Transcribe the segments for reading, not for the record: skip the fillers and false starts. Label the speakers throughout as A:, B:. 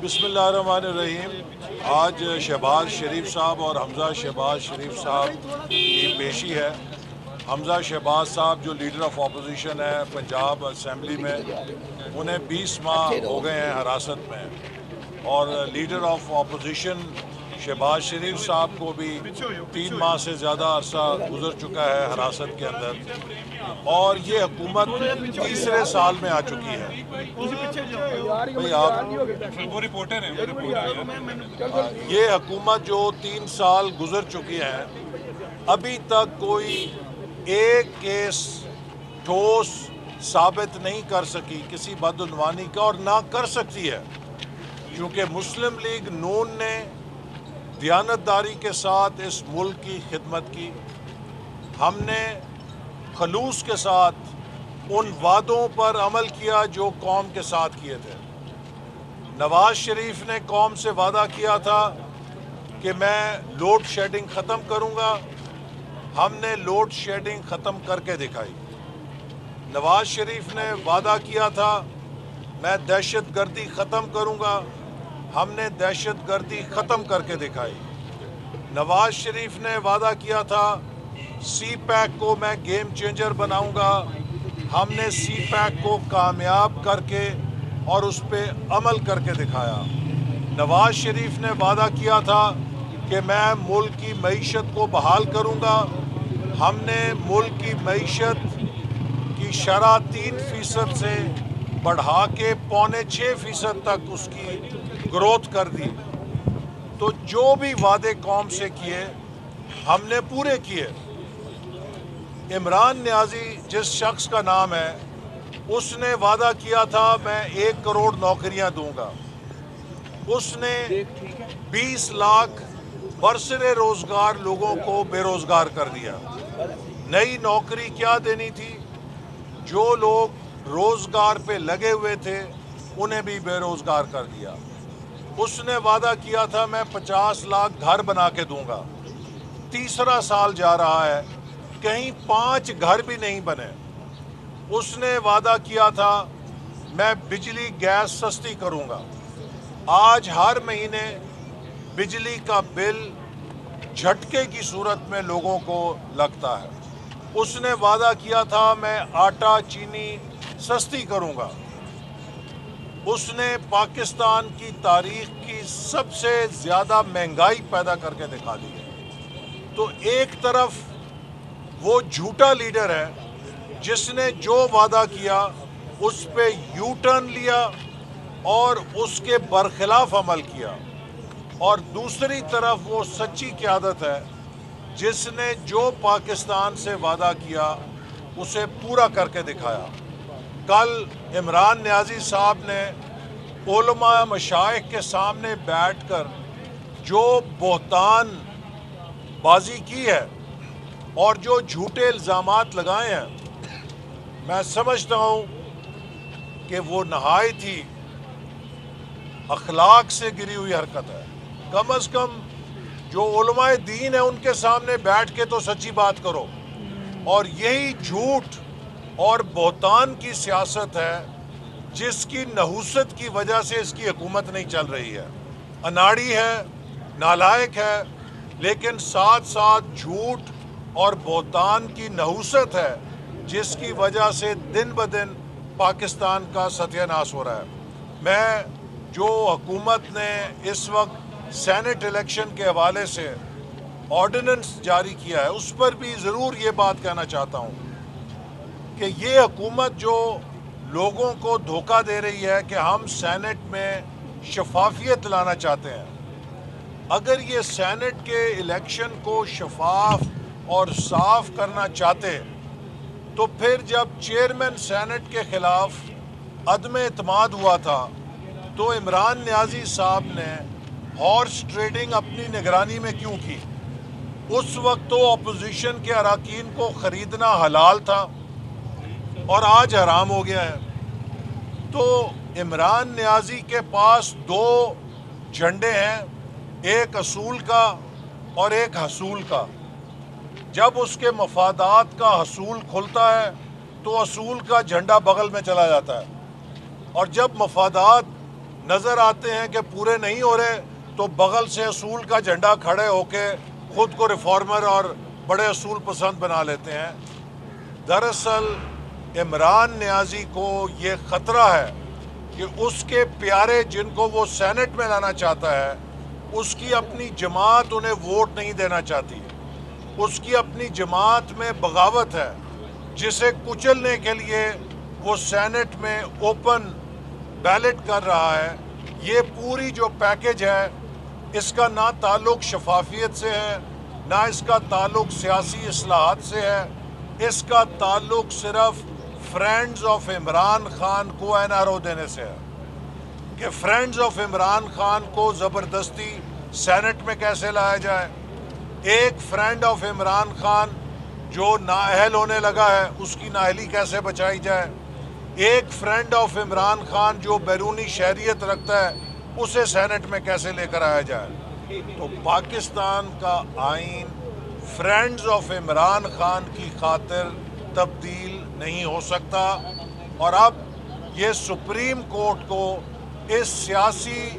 A: بسم اللہ الرحمن الرحیم۔ آج شہباز شریف صاحب اور حمزہ شہباز شریف صاحب کی پیشی ہے۔ حمزہ شہباز صاحب جو لیڈر آف اپوزیشن ہے پنجاب اسمبلی میں، انہیں 20 ماہ ہو گئے ہیں حراست میں، اور لیڈر آف اپوزیشن شہباز شریف صاحب کو بھی 3 ماہ سے زیادہ عرصہ گزر چکا ہے حراست کے اندر، اور یہ حکومت تیسرے سال میں آ چکی ہے۔ یہ حکومت جو 3 سال گزر چکی ہے، ابھی تک کوئی ایک کیس ٹھوس ثابت نہیں کر سکی کسی بدعنوانی کا، اور نہ کر سکتی ہے، کیونکہ مسلم لیگ نون نے دیانتداری کے ساتھ اس ملک کی خدمت کی۔ ہم نے خلوص کے ساتھ ان وعدوں پر عمل کیا جو قوم کے ساتھ کیے تھے۔ نواز شریف نے قوم سے وعدہ کیا تھا کہ میں لوڈ شیڈنگ ختم کروں گا، ہم نے لوڈ شیڈنگ ختم کر کے دکھائی۔ نواز شریف نے وعدہ کیا تھا میں دہشت گردی ختم کروں گا، ہم نے دہشت گردی ختم کر کے دکھائی۔ نواز شریف نے وعدہ کیا تھا سی پیک کو میں گیم چینجر بناؤں گا، ہم نے سی پیک کو کامیاب کر کے اور اس پہ عمل کر کے دکھایا۔ نواز شریف نے وعدہ کیا تھا کہ میں ملک کی معیشت کو بحال کروں گا، ہم نے ملک کی معیشت کی شرح 3% سے بڑھا کے 5.25% تک اس کی گروتھ کر دی۔ تو جو بھی وعدے قوم سے کیے ہم نے پورے کیے۔ عمران نیازی جس شخص کا نام ہے، اس نے وعدہ کیا تھا میں 1 کروڑ نوکریاں دوں گا، اس نے 20 لاکھ برسر روزگار لوگوں کو بے روزگار کر دیا۔ نئی نوکری کیا دینی تھی؟ جو لوگ روزگار پہ لگے ہوئے تھے انہیں بھی بے روزگار کر دیا۔ اس نے وعدہ کیا تھا میں 50 لاکھ گھر بنا کے دوں گا۔ تیسرا سال جا رہا ہے، کہیں 5 گھر بھی نہیں بنے۔ اس نے وعدہ کیا تھا میں بجلی گیس سستی کروں گا۔ آج ہر مہینے بجلی کا بل جھٹکے کی صورت میں لوگوں کو لگتا ہے۔ اس نے وعدہ کیا تھا میں آٹا چینی سستی کروں گا۔ اس نے پاکستان کی تاریخ کی سب سے زیادہ مہنگائی پیدا کر کے دکھا دی ہے۔ تو ایک طرف وہ جھوٹا لیڈر ہے جس نے جو وعدہ کیا اس پہ یو ٹرن لیا اور اس کے برخلاف عمل کیا، اور دوسری طرف وہ سچی قیادت ہے جس نے جو پاکستان سے وعدہ کیا اسے پورا کر کے دکھایا۔ کل عمران نیازی صاحب نے علماء مشائخ کے سامنے بیٹھ کر جو بہتان بازی کی ہے اور جو جھوٹے الزامات لگائے ہیں، میں سمجھتا ہوں کہ وہ نہایت ہی اخلاق سے گری ہوئی حرکت ہے۔ کم از کم جو علماء دین ہیں ان کے سامنے بیٹھ کے تو سچی بات کرو۔ اور یہی جھوٹ اور بہتان کی سیاست ہے جس کی نحوست کی وجہ سے اس کی حکومت نہیں چل رہی ہے۔ اناڑی ہے، نالائق ہے، لیکن ساتھ ساتھ جھوٹ اور بہتان کی نحوست ہے جس کی وجہ سے دن بدن پاکستان کا ستیہ ناش ہو رہا ہے۔ میں جو حکومت نے اس وقت سینٹ الیکشن کے حوالے سے آرڈیننس جاری کیا ہے اس پر بھی ضرور یہ بات کہنا چاہتا ہوں کہ یہ حکومت جو لوگوں کو دھوکہ دے رہی ہے کہ ہم سینٹ میں شفافیت لانا چاہتے ہیں، اگر یہ سینٹ کے الیکشن کو شفاف اور صاف کرنا چاہتے تو پھر جب چیئرمین سینٹ کے خلاف عدم اعتماد ہوا تھا تو عمران نیازی صاحب نے ہارس ٹریڈنگ اپنی نگرانی میں کیوں کی؟ اس وقت تو اپوزیشن کے اراکین کو خریدنا حلال تھا اور آج حرام ہو گیا ہے۔ تو عمران نیازی کے پاس 2 جھنڈے ہیں، ایک اصول کا اور ایک حصول کا۔ جب اس کے مفادات کا حصول کھلتا ہے تو اصول کا جھنڈا بغل میں چلا جاتا ہے، اور جب مفادات نظر آتے ہیں کہ پورے نہیں ہو رہے تو بغل سے اصول کا جھنڈا کھڑے ہو کے خود کو ریفارمر اور بڑے اصول پسند بنا لیتے ہیں۔ دراصل عمران نیازی کو یہ خطرہ ہے کہ اس کے پیارے جن کو وہ سینٹ میں لانا چاہتا ہے، اس کی اپنی جماعت انہیں ووٹ نہیں دینا چاہتی، اس کی اپنی جماعت میں بغاوت ہے، جسے کچلنے کے لیے وہ سینٹ میں اوپن بیلٹ کر رہا ہے۔ یہ پوری جو پیکج ہے، اس کا نہ تعلق شفافیت سے ہے، نہ اس کا تعلق سیاسی اصلاحات سے ہے، اس کا تعلق صرف فرینڈز آف عمران خان کو این آر او دینے سے ہے کہ فرینڈز آف عمران خان کو زبردستی سینٹ میں کیسے لایا جائے، ایک فرینڈ آف عمران خان جو نااہل ہونے لگا ہے اس کی نااہلی کیسے بچائی جائے، ایک فرینڈ آف عمران خان جو بیرونی شہریت رکھتا ہے اسے سینٹ میں کیسے لے کر آیا جائے۔ تو پاکستان کا آئین فرینڈز آف عمران خان کی خاطر تبدیل نہیں ہو سکتا، اور اب یہ سپریم کورٹ کو اس سیاسی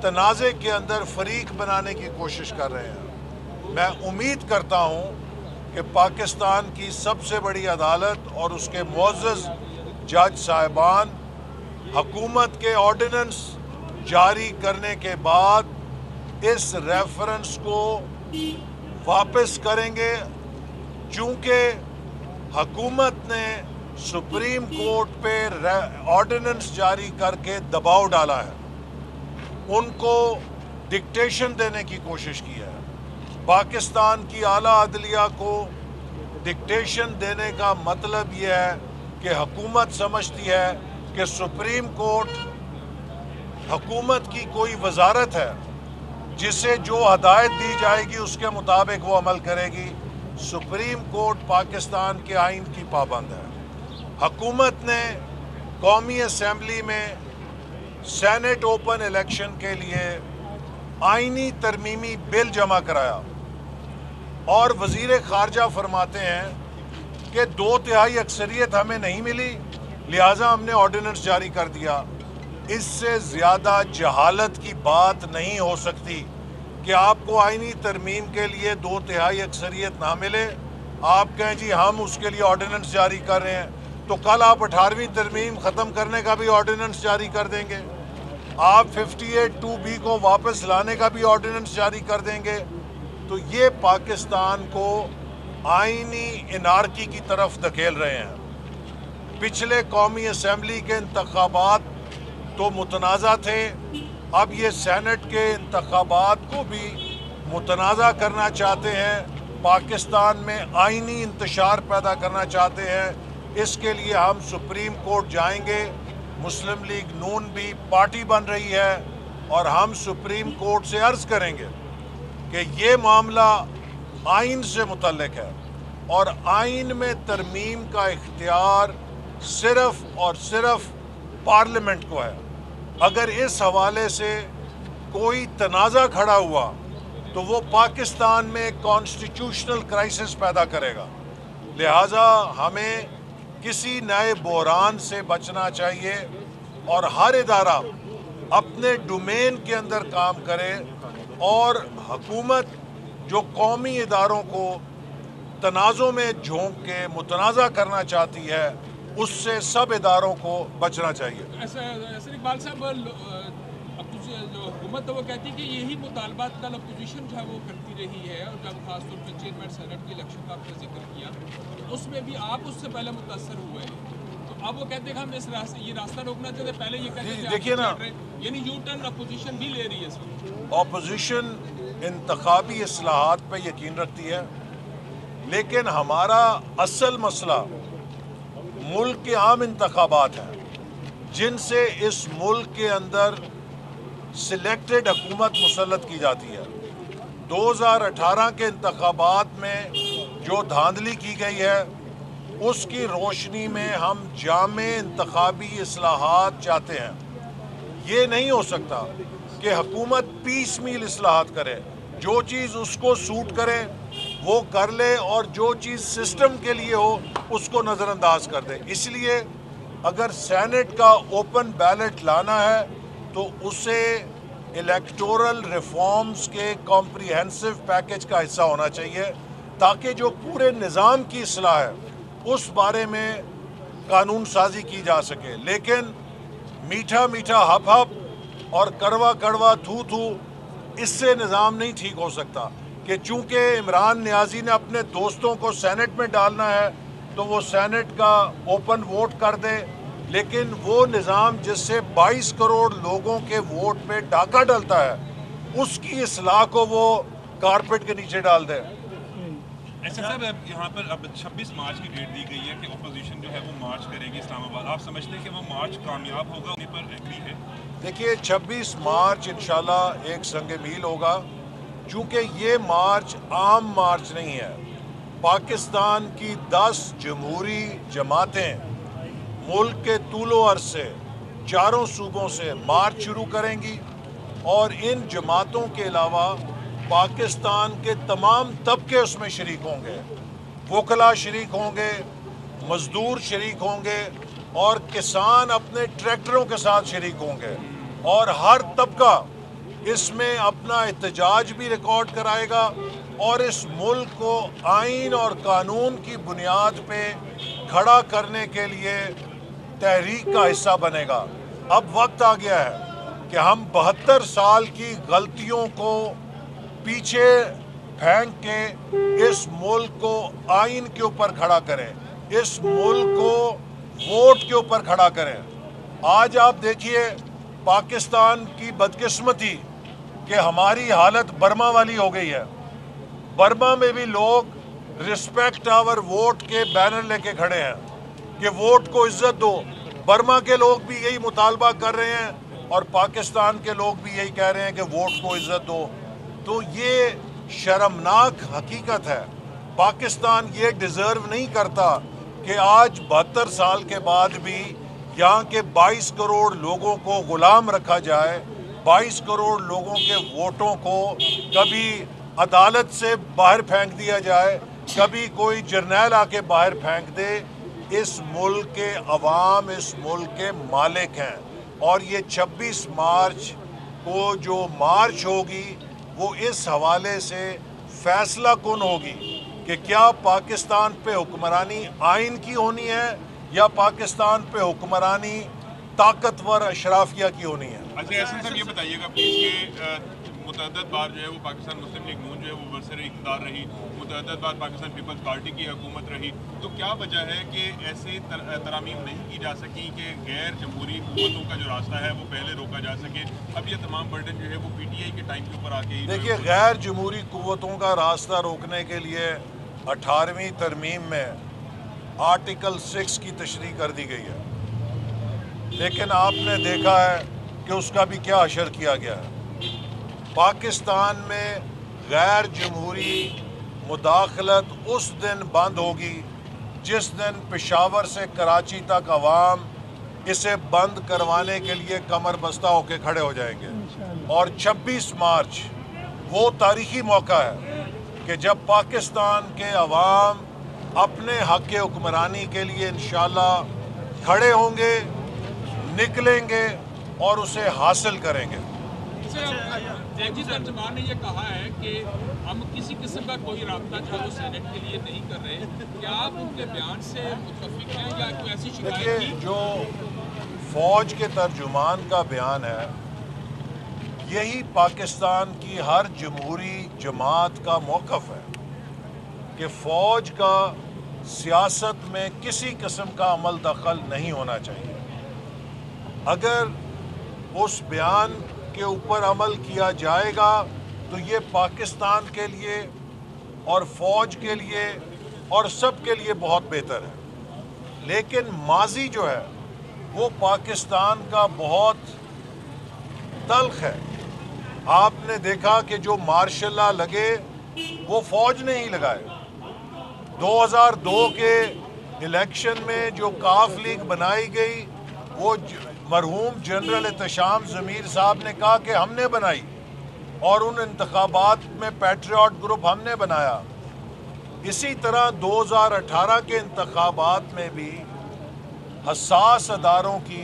A: تنازع کے اندر فریق بنانے کی کوشش کر رہے ہیں۔ میں امید کرتا ہوں کہ پاکستان کی سب سے بڑی عدالت اور اس کے معزز جج صاحبان حکومت کے آرڈیننس جاری کرنے کے بعد اس ریفرنس کو واپس کریں گے، چونکہ حکومت نے سپریم کورٹ پہ آرڈیننس جاری کر کے دباؤ ڈالا ہے، ان کو ڈکٹیشن دینے کی کوشش کی ہے۔ پاکستان کی اعلیٰ عدلیہ کو ڈکٹیشن دینے کا مطلب یہ ہے کہ حکومت سمجھتی ہے کہ سپریم کورٹ حکومت کی کوئی وزارت ہے جسے جو ہدایت دی جائے گی اس کے مطابق وہ عمل کرے گی۔ سپریم کورٹ پاکستان کے آئین کی پابند ہے۔ حکومت نے قومی اسمبلی میں سینٹ اوپن الیکشن کے لیے آئینی ترمیمی بل جمع کرایا، اور وزیر خارجہ فرماتے ہیں کہ 2/3 اکثریت ہمیں نہیں ملی لہٰذا ہم نے آرڈیننس جاری کر دیا۔ اس سے زیادہ جہالت کی بات نہیں ہو سکتی کہ آپ کو آئینی ترمیم کے لیے 2/3 اکثریت نہ ملے، آپ کہیں جی ہم اس کے لیے آرڈیننس جاری کر رہے ہیں، تو کل آپ 18ویں ترمیم ختم کرنے کا بھی آرڈیننس جاری کر دیں گے، آپ 58(2)B کو واپس لانے کا بھی آرڈیننس جاری کر دیں گے۔ تو یہ پاکستان کو آئینی انارکی کی طرف دھکیل رہے ہیں۔ پچھلے قومی اسمبلی کے انتخابات تو متنازع تھے، اب یہ سینٹ کے انتخابات کو بھی متنازع کرنا چاہتے ہیں، پاکستان میں آئینی انتشار پیدا کرنا چاہتے ہیں۔ اس کے لیے ہم سپریم کورٹ جائیں گے، مسلم لیگ نون بھی پارٹی بن رہی ہے، اور ہم سپریم کورٹ سے عرض کریں گے کہ یہ معاملہ آئین سے متعلق ہے، اور آئین میں ترمیم کا اختیار صرف اور صرف پارلیمنٹ کو ہے۔ اگر اس حوالے سے کوئی تنازع کھڑا ہوا تو وہ پاکستان میں کانسٹیٹیوشنل کرائسس پیدا کرے گا، لہٰذا ہمیں کسی نئے بحران سے بچنا چاہیے، اور ہر ادارہ اپنے ڈومین کے اندر کام کرے، اور حکومت جو قومی اداروں کو تنازع میں جھونک کے متنازع کرنا چاہتی ہے اس سے سب اداروں کو بچنا چاہیے۔
B: ایسر اقبال صاحب، جو حکومت ہے وہ کہتی ہے کہ یہی مطالبات کل اپوزیشن جو ہے وہ کرتی رہی ہے، اور جب خاص طور پہ چیئرمین سینٹ کی الیکشن کا آپ نے ذکر کیا اس میں بھی آپ اس سے پہلے متاثر ہوئے ہیں، تو اب وہ کہتے ہیں کہ ہم یہ راستہ روکنا چاہتے ہیں، پہلے یہ کہتے ہیں
A: دیکھیے نا،
B: یعنی یو ٹرن اپوزیشن بھی لے رہی ہے اس وقت۔
A: اپوزیشن انتخابی اصلاحات پہ یقین رکھتی ہے، لیکن ہمارا اصل مسئلہ ملک کے عام انتخابات ہیں جن سے اس ملک کے اندر سلیکٹڈ حکومت مسلط کی جاتی ہے۔ 2018 کے انتخابات میں جو دھاندلی کی گئی ہے اس کی روشنی میں ہم جامع انتخابی اصلاحات چاہتے ہیں۔ یہ نہیں ہو سکتا کہ حکومت پیس میل اصلاحات کرے، جو چیز اس کو سوٹ کرے وہ کر لے، اور جو چیز سسٹم کے لیے ہو اس کو نظر انداز کر دے۔ اس لیے اگر سینٹ کا اوپن بیلٹ لانا ہے تو اسے الیکٹورل ریفارمز کے کمپریہنسو پیکج کا حصہ ہونا چاہیے تاکہ جو پورے نظام کی اصلاح ہے اس بارے میں قانون سازی کی جا سکے. لیکن میٹھا میٹھا ہپ ہپ اور کڑوا کڑوا تھو تھو اس سے نظام نہیں ٹھیک ہو سکتا کہ چونکہ عمران نیازی نے اپنے دوستوں کو سینٹ میں ڈالنا ہے تو وہ سینٹ کا اوپن ووٹ کر دے، لیکن وہ نظام جس سے 22 کروڑ لوگوں کے ووٹ پہ ڈاکہ ڈلتا ہے اس کی اصلاح کو وہ کارپیٹ کے نیچے ڈال دے.
C: ایسا صاحب یہاں پر اب 26 مارچ کی ڈیٹ دی گئی ہے کہ اپوزیشن جو ہے وہ مارچ کرے گی اسلام آباد. آپ سمجھتے ہیں کہ وہ مارچ کامیاب ہوگا؟ ان پر ایگری ہے؟
A: دیکھیے 26 مارچ انشاءاللہ ایک سنگ میل ہوگا، چونکہ یہ مارچ عام مارچ نہیں ہے. پاکستان کی 10 جمہوری جماعتیں ملک کے طول و عرض سے چاروں صوبوں سے مارچ شروع کریں گی، اور ان جماعتوں کے علاوہ پاکستان کے تمام طبقے اس میں شریک ہوں گے. وکلاء شریک ہوں گے، مزدور شریک ہوں گے، اور کسان اپنے ٹریکٹروں کے ساتھ شریک ہوں گے، اور ہر طبقہ اس میں اپنا احتجاج بھی ریکارڈ کرائے گا اور اس ملک کو آئین اور قانون کی بنیاد پہ کھڑا کرنے کے لیے تحریک کا حصہ بنے گا. اب وقت آ گیا ہے کہ ہم 72 سال کی غلطیوں کو پیچھے پھینک کے اس ملک کو آئین کے اوپر کھڑا کریں، اس ملک کو ووٹ کے اوپر کھڑا کریں. آج آپ دیکھیے پاکستان کی بدقسمتی کہ ہماری حالت برما والی ہو گئی ہے. برما میں بھی لوگ رسپیکٹ آور ووٹ کے بینر لے کے کھڑے ہیں کہ ووٹ کو عزت دو. برما کے لوگ بھی یہی مطالبہ کر رہے ہیں اور پاکستان کے لوگ بھی یہی کہہ رہے ہیں کہ ووٹ کو عزت دو. تو یہ شرمناک حقیقت ہے. پاکستان یہ ڈیزرو نہیں کرتا کہ آج 72 سال کے بعد بھی یہاں کے 22 کروڑ لوگوں کو غلام رکھا جائے، 22 کروڑ لوگوں کے ووٹوں کو کبھی عدالت سے باہر پھینک دیا جائے، کبھی کوئی جرنیل آ کے باہر پھینک دے. اس ملک کے عوام اس ملک کے مالک ہیں، اور یہ 26 مارچ کو جو مارچ ہوگی وہ اس حوالے سے فیصلہ کن ہوگی کہ کیا پاکستان پہ حکمرانی آئین کی ہونی ہے یا پاکستان پہ حکمرانی طاقتور اشرافیہ کی ہونی ہے.
C: اچھا احسن صاحب یہ بتائیے گا پلیز کہ متعدد بار جو ہے وہ پاکستان مسلم لیگ نون جو ہے وہ برسر اقتدار رہی، متعدد بار پاکستان پیپلز پارٹی کی حکومت رہی، تو کیا وجہ ہے کہ ایسے ترامیم نہیں کی جا سکی کہ غیر جمہوری قوتوں کا جو راستہ ہے وہ پہلے روکا جا سکے؟ اب یہ تمام برڈن جو ہے وہ پی ٹی آئی کے ٹائم کے اوپر آ کے
A: دیکھیے غیر جمہوری قوتوں کا راستہ روکنے کے لیے 18ویں ترمیم میں آرٹیکل 6 کی تشریح کر دی گئی ہے، لیکن آپ نے دیکھا ہے کہ اس کا بھی کیا اشر کیا گیا ہے. پاکستان میں غیر جمہوری مداخلت اس دن بند ہوگی جس دن پشاور سے کراچی تک عوام اسے بند کروانے کے لیے کمر بستہ ہو کے کھڑے ہو جائیں گے. اور 26 مارچ وہ تاریخی موقع ہے کہ جب پاکستان کے عوام اپنے حق حکمرانی کے لیے انشاءاللہ کھڑے ہوں گے، نکلیں گے اور اسے حاصل کریں گے.
B: جی ترجمان نے یہ کہا ہے کہ ہم کسی قسم کا کوئی رابطہ جو ہے وہ سینٹ کے لیے نہیں کر رہے. کیا آپ ان کے بیان سے متفق ہیں یا کوئی ایسی شکایت کی؟
A: جو فوج کے ترجمان کا بیان ہے یہی پاکستان کی ہر جمہوری جماعت کا موقف ہے کہ فوج کا سیاست میں کسی قسم کا عمل دخل نہیں ہونا چاہیے. اگر اس بیان کے اوپر عمل کیا جائے گا تو یہ پاکستان کے لیے اور فوج کے لیے اور سب کے لیے بہت بہتر ہے. لیکن ماضی جو ہے وہ پاکستان کا بہت تلخ ہے. آپ نے دیکھا کہ جو مارشل لا لگے وہ فوج نے ہی لگائے. 2002 کے الیکشن میں جو کاف لیگ بنائی گئی وہ مرحوم جنرل احتشام ضمیر صاحب نے کہا کہ ہم نے بنائی، اور ان انتخابات میں پیٹریوٹ گروپ ہم نے بنایا. اسی طرح 2018 کے انتخابات میں بھی حساس اداروں کی